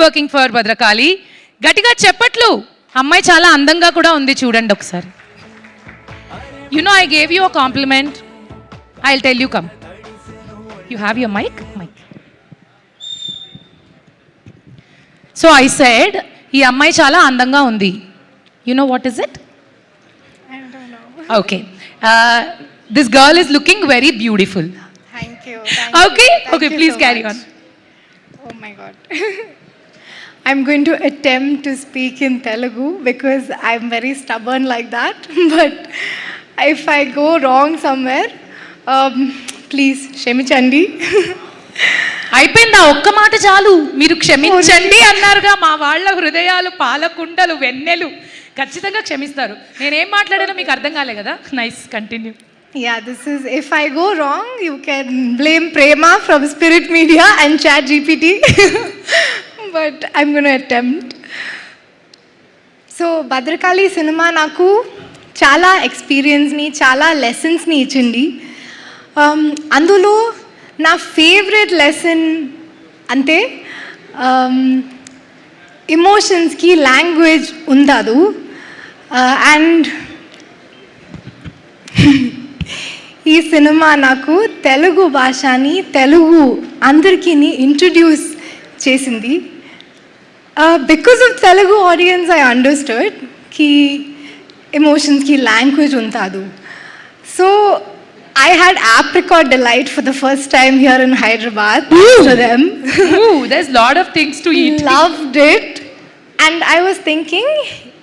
Working for Bhadrakali. గట్టిగా చెప్పట్లు. అమ్మాయి చాలా అందంగా కూడా ఉంది, చూడండి ఒకసారి. You know I gave you a compliment. I will tell you, come. You have your mic. So I said ఈ అమ్మాయి చాలా అందంగా ఉంది. You know what is it? Okay, this girl is looking very beautiful. Thank you. Okay, please carry on. Oh my God. I'm going to attempt to speak in Telugu because I'm very stubborn like that. But if I go wrong somewhere, please క్షమించండి. అయిపోయిందా? ఒక్క మాట చాలు. మీరు క్షమించండి అన్నారుగా. మా వాళ్ళ హృదయాలు పాలకుండలు, వెన్నెలు. ఖచ్చితంగా క్షమిస్తారు. నేనేం మాట్లాడానో మీకు అర్థం కాలే కదా. Nice, continue. Yeah, this is, if I go wrong, you can blame Prema from Spirit Media and ChatGPT. But I'm going to attempt. So, Bhadrakali cinema నాకు చాలా ఎక్స్పీరియన్స్ని, చాలా లెసన్స్ని ఇచ్చింది. అందులో నా ఫేవరెట్ లెసన్ అంటే ఎమోషన్స్కి లాంగ్వేజ్ ఉండదు. అండ్ ఈ సినిమా నాకు తెలుగు భాషని, తెలుగు అందరికీ ఇంట్రడ్యూస్ చేసింది. Because of Telugu audience I understood కి ఎమోషన్స్కి లాంగ్వేజ్ ఉండదు. So I had Apricot Delight for the first time here in Hyderabad. To them. Ooh, there's lot of things to eat. Loved it. And I was thinking,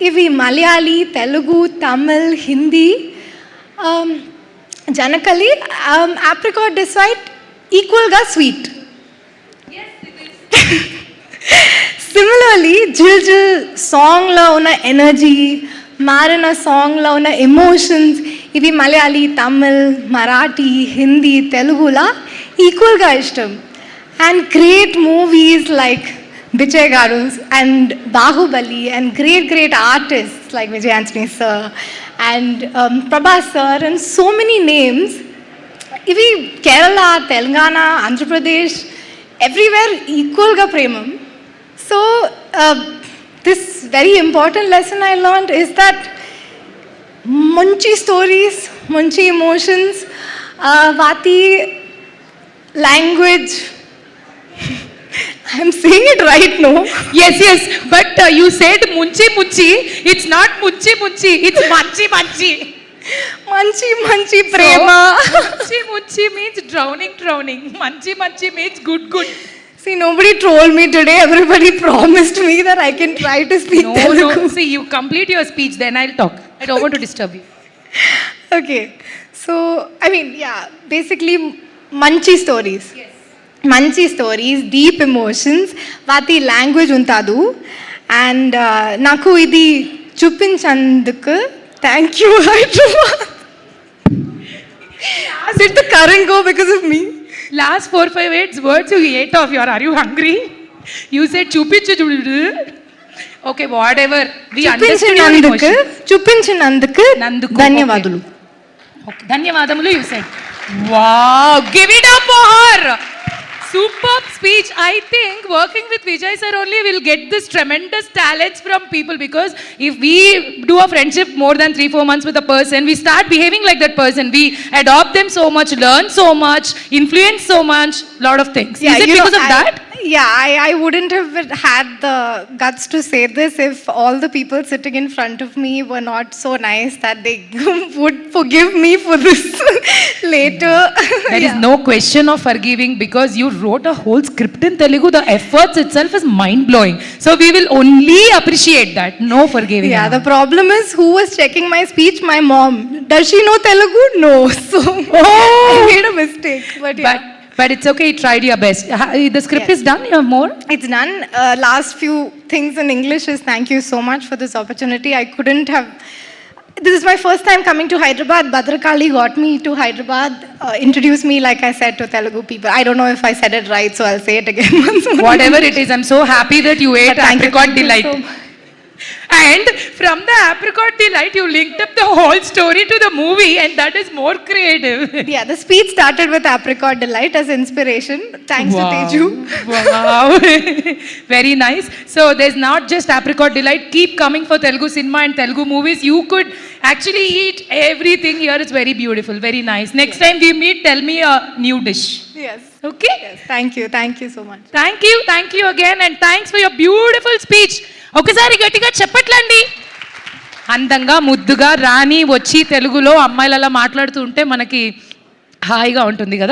ivi Malayali, Telugu, Tamil, Hindi, Janakali, Apricot Delight equal ga sweet. Yes, it is. Similarly, Jil Jil song la una energy, Marina song la una emotions, ఇవి మలయాళీ, తమిళ్, మరాఠీ, హిందీ, తెలుగులా ఈక్వల్గా ఇష్టం. And great movies like Vijay garu and Baahubali and great artist like Vijay Anjaneya sir and Prabhas sir and so many names. ఇవి Kerala, Telangana, Andhra Pradesh everywhere ఈక్వల్గా ప్రేమం. So this very important lesson I learned is that మంచి stories, మంచి emotions, వాటి language, I'm saying it right no? Yes, but you said munchi munchi. It's not munchi munchi, it's manchi manchi. మంచి ప్రేమ. Munchi means drowning. Manchi means good. See, nobody told me today. Everybody promised me that I can try to speak Telugu. No. See, you complete your speech, then I'll talk. I don't want to disturb you. Okay. So, I mean, yeah, basically, manchi stories. Yes. Manchi stories, deep emotions, వాటి language ఉంటదు. అండ్ నాకు ఇది చూపించందుకు thank you Hyderabad. Did the current go because of me? Last 4-5 words you ate off. Are you hungry? You said chupichu. Okay, whatever. We understood your emotion. చూపించినందుకు ధన్యవాదాలు. Okay, ధన్యవాదములు you said. Wow, give it up for her. Superb speech. I think working with Vijay sir only will get this tremendous talents from people, because if we do a friendship more than 3-4 months with a person, we start behaving like that person. We adopt them so much, learn so much, influence so much, lot of things. Yeah, is it because of that? Yeah, I wouldn't have had the guts to say this if all the people sitting in front of me were not so nice that they would forgive me for this later. There is no question of forgiving, because you wrote a whole script in Telugu. The efforts itself is mind-blowing. So we will only appreciate that. No forgiving. Yeah, the problem is who was checking my speech? My mom. Does she know Telugu? No. So I made a mistake. But it's okay, you tried your best. The script is done, you have more? It's done. Last few things in English is thank you so much for this opportunity. I couldn't have... This is my first time coming to Hyderabad. Bhadrakali got me to Hyderabad, introduced me, like I said, to Telugu people. I don't know if I said it right, so I'll say it again once more. Whatever it is, I'm so happy that you ate Apricot Delight. And from the apricot delight, you linked up the whole story to the movie, and that is more creative. Yeah, the speech started with Apricot Delight as inspiration. Thanks to Teju. Wow. Very nice. So there's not just apricot delight. Keep coming for Telugu cinema and Telugu movies. You could actually eat everything here. It's very beautiful. Very nice. Next time we meet, tell me a new dish. Yes. Okay? Yes. Thank you so much. Thank you again, and thanks for your beautiful speech. ఒకసారి గట్టిగా చెప్పట్లండి. అందంగా ముద్దుగా రాణి వచ్చి తెలుగులో అమ్మాయిలలా మాట్లాడుతూ ఉంటే మనకి హాయిగా ఉంటుంది కదా.